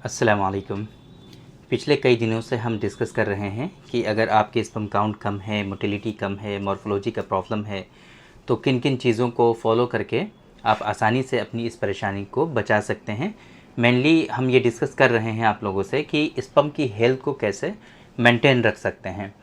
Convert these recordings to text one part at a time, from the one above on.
अस्सलाम वालेकुम। पिछले कई दिनों से हम डिस्कस कर रहे हैं कि अगर आपके स्पर्म काउंट कम है, मोटिलिटी कम है, मॉर्फोलॉजी का प्रॉब्लम है, तो किन किन चीज़ों को फॉलो करके आप आसानी से अपनी इस परेशानी को बचा सकते हैं। मेनली हम ये डिस्कस कर रहे हैं आप लोगों से कि स्पर्म की हेल्थ को कैसे मेंटेन रख सकते हैं।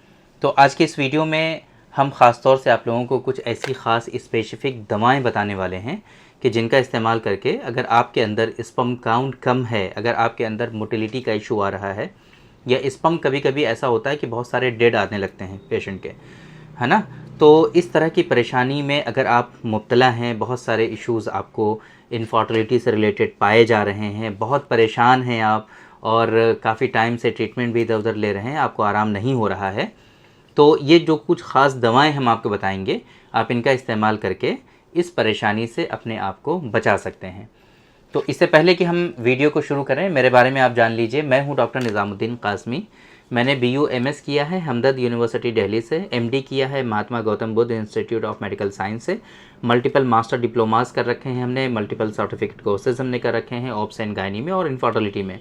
तो आज के इस वीडियो में हम ख़ास तौर से आप लोगों को कुछ ऐसी ख़ास स्पेसिफ़िक दवाएं बताने वाले हैं कि जिनका इस्तेमाल करके अगर आपके अंदर स्पर्म काउंट कम है, अगर आपके अंदर मोटिलिटी का इशू आ रहा है, या स्पर्म कभी-कभी ऐसा होता है कि बहुत सारे डेड आने लगते हैं पेशेंट के, है ना? तो इस तरह की परेशानी में अगर आप मुब्तला हैं, बहुत सारे इश्यूज़ आपको इनफर्टिलिटी से रिलेटेड पाए जा रहे हैं, बहुत परेशान हैं आप और काफ़ी टाइम से ट्रीटमेंट भी इधर-उधर ले रहे हैं, आपको आराम नहीं हो रहा है, तो ये जो कुछ ख़ास दवाएं हम आपको बताएंगे, आप इनका इस्तेमाल करके इस परेशानी से अपने आप को बचा सकते हैं। तो इससे पहले कि हम वीडियो को शुरू करें, मेरे बारे में आप जान लीजिए। मैं हूं डॉक्टर निज़ामुद्दीन कासमी। मैंने BUMS किया है हमदर्द यूनिवर्सिटी दिल्ली से, MD किया है Mahatma Gautam Buddha institute of medical science से, मल्टीपल मास्टर डिप्लोमास कर रखे हैं हमने, मल्टीपल सर्टिफिकेट कोर्सेज हमने कर रखे हैं ऑब्स एंड गायनी में और इनफर्टिलिटी में।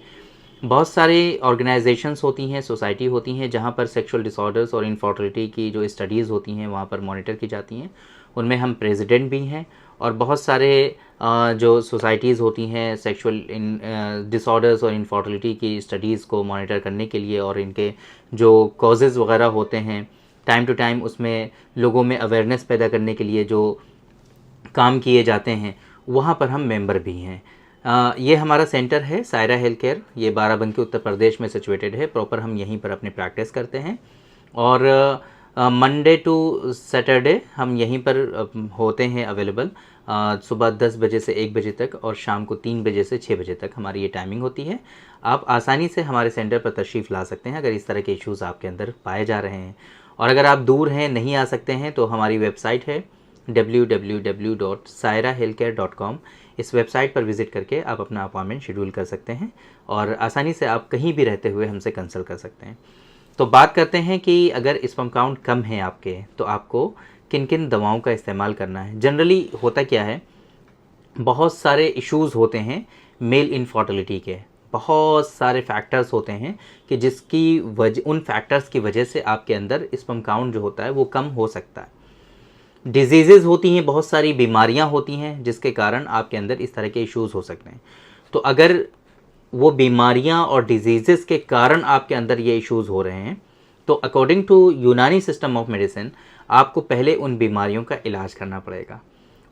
बहुत सारी ऑर्गेनाइजेशंस होती हैं, सोसाइटी होती हैं जहाँ पर सेक्सुअल डिसऑर्डर्स और इनफर्टिलिटी की जो स्टडीज़ होती हैं वहाँ पर मॉनिटर की जाती हैं, उनमें हम प्रेसिडेंट भी हैं। और बहुत सारे जो सोसाइटीज़ होती हैं सेक्सुअल डिसऑर्डर्स और इनफर्टिलिटी की स्टडीज़ को मॉनिटर करने के लिए और इनके जो कॉजेज़ वगैरह होते हैं टाइम टू टाइम उसमें लोगों में अवेयरनेस पैदा करने के लिए जो काम किए जाते हैं, वहाँ पर हम मेंबर भी हैं। ये हमारा सेंटर है सायरा हेल्थ केयर, ये बाराबंकी उत्तर प्रदेश में सिचुएटेड है। प्रॉपर हम यहीं पर अपनी प्रैक्टिस करते हैं और मंडे टू सैटरडे हम यहीं पर होते हैं अवेलेबल। सुबह 10 बजे से 1 बजे तक और शाम को 3 बजे से 6 बजे तक हमारी ये टाइमिंग होती है। आप आसानी से हमारे सेंटर पर तशरीफ़ ला सकते हैं अगर इस तरह के इश्यूज़ आपके अंदर पाए जा रहे हैं। और अगर आप दूर हैं, नहीं आ सकते हैं, तो हमारी वेबसाइट है www.sairahealthcare.com। इस वेबसाइट पर विज़िट करके आप अपना अपॉइंटमेंट शेड्यूल कर सकते हैं और आसानी से आप कहीं भी रहते हुए हमसे कंसल्ट कर सकते हैं। तो बात करते हैं कि अगर स्पर्म काउंट कम है आपके, तो आपको किन किन दवाओं का इस्तेमाल करना है। जनरली होता क्या है, बहुत सारे इश्यूज़ होते हैं मेल इनफर्टिलिटी के, बहुत सारे फैक्टर्स होते हैं कि जिसकी वजह, उन फैक्टर्स की वजह से आपके अंदर स्पर्म काउंट जो होता है वो कम हो सकता है। डिजीज़ेज़ होती हैं, बहुत सारी बीमारियां होती हैं जिसके कारण आपके अंदर इस तरह के इश्यूज़ हो सकते हैं। तो अगर वो बीमारियां और डिजीज़ेज़ के कारण आपके अंदर ये इश्यूज़ हो रहे हैं, तो अकॉर्डिंग टू यूनानी सिस्टम ऑफ मेडिसिन आपको पहले उन बीमारियों का इलाज करना पड़ेगा।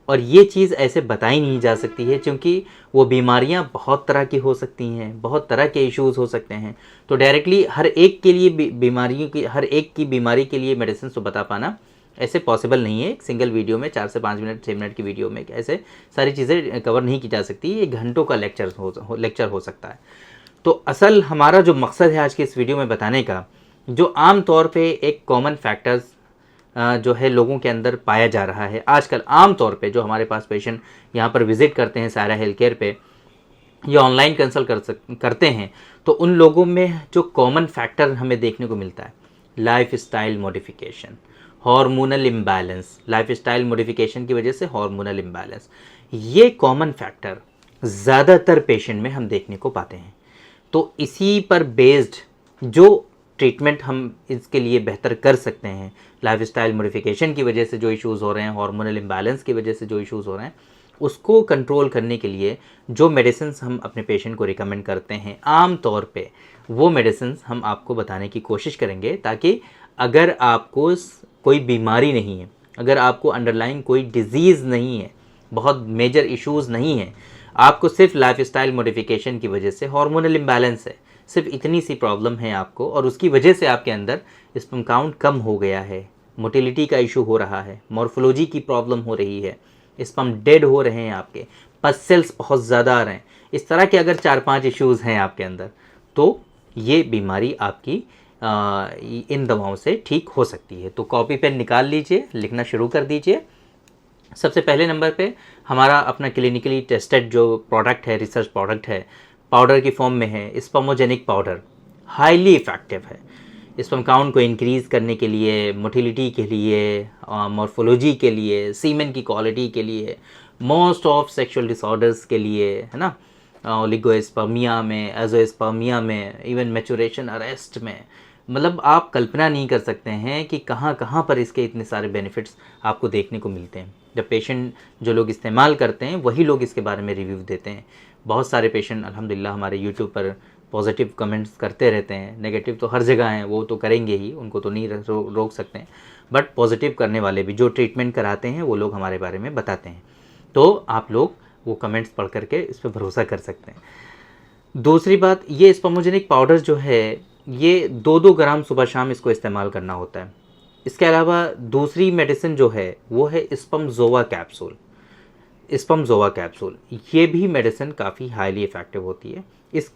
और ये चीज़ ऐसे बताई नहीं जा सकती है क्योंकि वो बीमारियां बहुत तरह की हो सकती हैं, बहुत तरह के इश्यूज़ हो सकते हैं। तो डायरेक्टली हर एक के लिए बीमारियों की, हर एक की बीमारी के लिए मेडिसिन तो बता पाना ऐसे पॉसिबल नहीं है। एक सिंगल वीडियो में 4 से 5 मिनट, 6 मिनट की वीडियो में ऐसे सारी चीज़ें कवर नहीं की जा सकती। ये घंटों का लेक्चर हो सकता है। तो असल हमारा जो मकसद है आज के इस वीडियो में बताने का, जो आम तौर पे एक कॉमन फैक्टर्स जो है लोगों के अंदर पाया जा रहा है आजकल, आम तौर पे जो हमारे पास पेशेंट यहाँ पर विज़िट करते हैं सायरा हेल्थ केयर पे या ऑनलाइन कंसल्ट करते हैं, तो उन लोगों में जो कॉमन फैक्टर हमें देखने को मिलता है, life style modification, hormonal imbalance. Life style modification की वजह से हार्मोनल इम्बैलेंस, ये कॉमन फैक्टर ज़्यादातर पेशेंट में हम देखने को पाते हैं। तो इसी पर बेस्ड जो ट्रीटमेंट हम इसके लिए बेहतर कर सकते हैं, लाइफ स्टाइल मॉडिफिकेशन की वजह से जो इश्यूज़ हो रहे हैं, हार्मोनल इम्बैलेंस की वजह से जो इश्यूज़ हो रहे हैं, उसको कंट्रोल करने के लिए जो मेडिसिन्स हम अपने पेशेंट को रिकमेंड करते हैं, आम तौर पे वो मेडिसिन्स हम आपको बताने की कोशिश करेंगे, ताकि अगर आपको कोई बीमारी नहीं है, अगर आपको अंडरलाइन कोई डिजीज़ नहीं है, बहुत मेजर इश्यूज़ नहीं है, आपको सिर्फ लाइफस्टाइल मॉडिफिकेशन की वजह से हार्मोनल इम्बैलेंस है, सिर्फ इतनी सी प्रॉब्लम है आपको और उसकी वजह से आपके अंदर स्पर्म काउंट कम हो गया है, मोटिलिटी का इशू हो रहा है, मॉर्फोलॉजी की प्रॉब्लम हो रही है, स्पर्म डेड हो रहे हैं आपके, पस सेल्स बहुत ज़्यादा आ रहे हैं, इस तरह के अगर 4-5 इश्यूज़ हैं आपके अंदर, तो ये बीमारी आपकी इन दवाओं से ठीक हो सकती है। तो कॉपी पेन निकाल लीजिए, लिखना शुरू कर दीजिए। सबसे पहले नंबर पे हमारा अपना क्लिनिकली टेस्टेड जो प्रोडक्ट है, रिसर्च प्रोडक्ट है, पाउडर की फॉर्म में है, स्पर्मोजेनिक पाउडर, हाईली इफ़ेक्टिव है स्पर्म काउंट को इंक्रीज़ करने के लिए, मोटिलिटी के लिए, मॉर्फोलॉजी के लिए, सीमेन की क्वालिटी के लिए, मोस्ट ऑफ सेक्सुअल डिसऑर्डर्स के लिए, है ना। ओलिगोस्पर्मिया में, एज़ोस्पर्मिया में, इवन मैचुरेशन अरेस्ट में। मतलब आप कल्पना नहीं कर सकते हैं कि कहाँ कहाँ पर इसके इतने सारे बेनिफिट्स आपको देखने को मिलते हैं। जब पेशेंट जो लोग इस्तेमाल करते हैं वही लोग इसके बारे में रिव्यू देते हैं। बहुत सारे पेशेंट अल्हम्दुलिल्लाह हमारे यूट्यूब पर पॉजिटिव कमेंट्स करते रहते हैं। नेगेटिव तो हर जगह हैं, वो तो करेंगे ही, उनको तो नहीं रोक सकते हैं, बट पॉजिटिव करने वाले भी जो ट्रीटमेंट कराते हैं वो लोग हमारे बारे में बताते हैं। तो आप लोग वो कमेंट्स पढ़ करके इस पर भरोसा कर सकते हैं। दूसरी बात, ये स्पर्मोजेनिक पाउडर जो है ये 2-2 ग्राम सुबह शाम इसको इस्तेमाल करना होता है। इसके अलावा दूसरी मेडिसिन जो है वो है स्पर्मज़ोवा कैप्सूल। स्पर्मज़ोवा कैप्सूल ये भी मेडिसिन काफ़ी हाईली इफ़ेक्टिव होती है। इस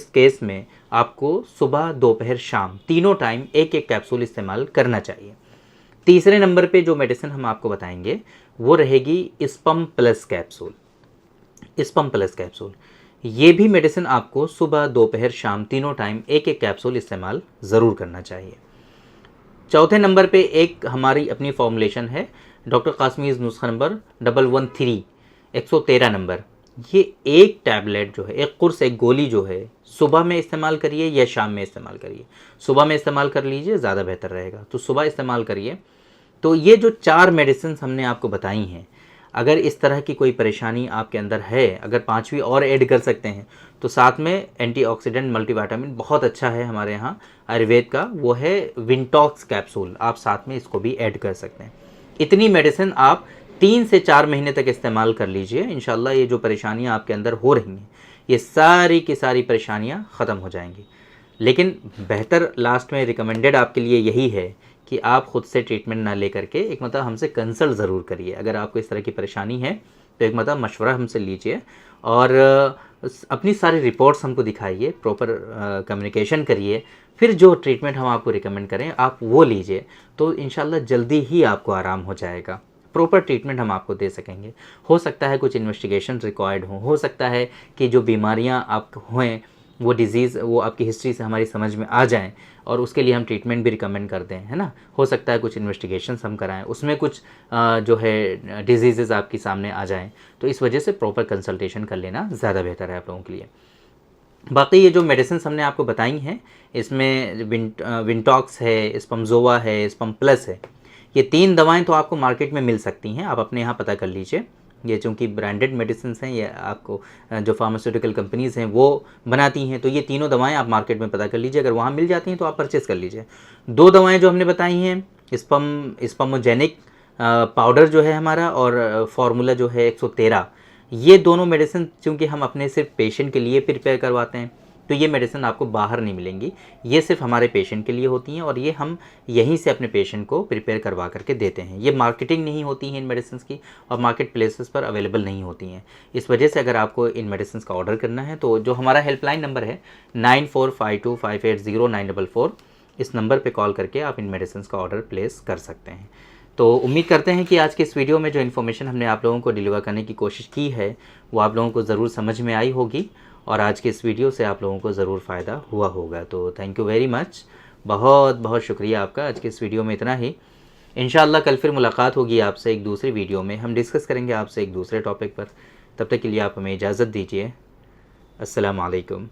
केस में आपको सुबह, दोपहर, शाम तीनों टाइम एक एक कैप्सूल इस्तेमाल करना चाहिए। तीसरे नंबर पे जो मेडिसिन हम आपको बताएंगे वो रहेगी sperm plus capsule. Sperm plus capsule ये भी मेडिसिन आपको सुबह, दोपहर, शाम तीनों टाइम एक एक कैप्सूल इस्तेमाल ज़रूर करना चाहिए। चौथे नंबर पे एक हमारी अपनी फॉर्मुलेशन है डॉक्टर कासमीज़ नुस्खा नंबर 113 113 नंबर। ये एक टैबलेट जो है, एक कुर्स, एक गोली जो है, सुबह में इस्तेमाल करिए या शाम में इस्तेमाल करिए। सुबह में इस्तेमाल कर लीजिए, ज़्यादा बेहतर रहेगा, तो सुबह इस्तेमाल करिए। तो ये जो 4 मेडिसिन हमने आपको बताई हैं, अगर इस तरह की कोई परेशानी आपके अंदर है, अगर 5वीं और ऐड कर सकते हैं तो साथ में एंटीऑक्सीडेंट मल्टीविटामिन बहुत अच्छा है हमारे यहाँ आयुर्वेद का, वो है विंटॉक्स कैप्सूल, आप साथ में इसको भी ऐड कर सकते हैं। इतनी मेडिसिन आप 3 से 4 महीने तक इस्तेमाल कर लीजिए। इंशाल्लाह ये जो परेशानियाँ आपके अंदर हो रही हैं ये सारी की सारी परेशानियाँ ख़त्म हो जाएंगी। लेकिन बेहतर लास्ट में रिकमेंडेड आपके लिए यही है कि आप ख़ुद से ट्रीटमेंट ना ले करके एक मतलब हमसे कंसल्ट ज़रूर करिए। अगर आपको इस तरह की परेशानी है तो एक मतलब मशवरा हमसे लीजिए और अपनी सारी रिपोर्ट्स हमको दिखाइए, प्रॉपर कम्युनिकेशन करिए, फिर जो ट्रीटमेंट हम आपको रिकमेंड करें आप वो लीजिए। तो इंशाल्लाह जल्दी ही आपको आराम हो जाएगा, प्रॉपर ट्रीटमेंट हम आपको दे सकेंगे। हो सकता है कुछ इन्वेस्टिगेशन रिक्वायर्ड हो सकता है कि जो बीमारियां आप हों वो डिज़ीज़ वो आपकी हिस्ट्री से हमारी समझ में आ जाएं और उसके लिए हम ट्रीटमेंट भी रिकमेंड करते हैं, है ना। हो सकता है कुछ इन्वेस्टिगेशंस हम कराएं, उसमें कुछ जो है डिजीज़ आपके सामने आ जाएं, तो इस वजह से प्रॉपर कंसल्टेशन कर लेना ज़्यादा बेहतर है आप लोगों के लिए। बाकी ये जो मेडिसिन हमने आपको बताई हैं इसमें विंटॉक्स है, स्पर्मज़ोवा है, स्पर्म प्लस है, ये 3 दवाएं तो आपको मार्केट में मिल सकती हैं, आप अपने यहाँ पता कर लीजिए। ये चूँकि ब्रांडेड मेडिसिन हैं, ये आपको जो फार्मास्यूटिकल कंपनीज़ हैं वो बनाती हैं, तो ये तीनों दवाएं आप मार्केट में पता कर लीजिए, अगर वहाँ मिल जाती हैं तो आप परचेज़ कर लीजिए। 2 दवाएं जो हमने बताई हैं, स्पर्मोजेनिक पाउडर जो है हमारा और फार्मूला जो है 113, ये दोनों मेडिसिन चूँकि हम अपने सिर्फ पेशेंट के लिए प्रिपेयर करवाते हैं तो ये मेडिसिन आपको बाहर नहीं मिलेंगी, ये सिर्फ हमारे पेशेंट के लिए होती हैं और ये हम यहीं से अपने पेशेंट को प्रिपेयर करवा करके देते हैं। ये मार्केटिंग नहीं होती है इन मेडिसिन की और मार्केट प्लेसेस पर अवेलेबल नहीं होती हैं। इस वजह से अगर आपको इन मेडिसिन का ऑर्डर करना है तो जो हमारा हेल्पलाइन नंबर है 9452580944, इस नंबर पर कॉल करके आप इन मेडिसिन का ऑर्डर प्लेस कर सकते हैं। तो उम्मीद करते हैं कि आज के इस वीडियो में जो इन्फॉर्मेशन हमने आप लोगों को डिलीवर करने की कोशिश की है वो आप लोगों को ज़रूर समझ में आई होगी और आज के इस वीडियो से आप लोगों को ज़रूर फ़ायदा हुआ होगा। तो थैंक यू वेरी मच, बहुत बहुत शुक्रिया आपका। आज के इस वीडियो में इतना ही। इंशाअल्लाह कल फिर मुलाकात होगी आपसे एक दूसरी वीडियो में, हम डिस्कस करेंगे आपसे एक दूसरे टॉपिक पर। तब तक के लिए आप हमें इजाज़त दीजिए। अस्सलाम वालेकुम।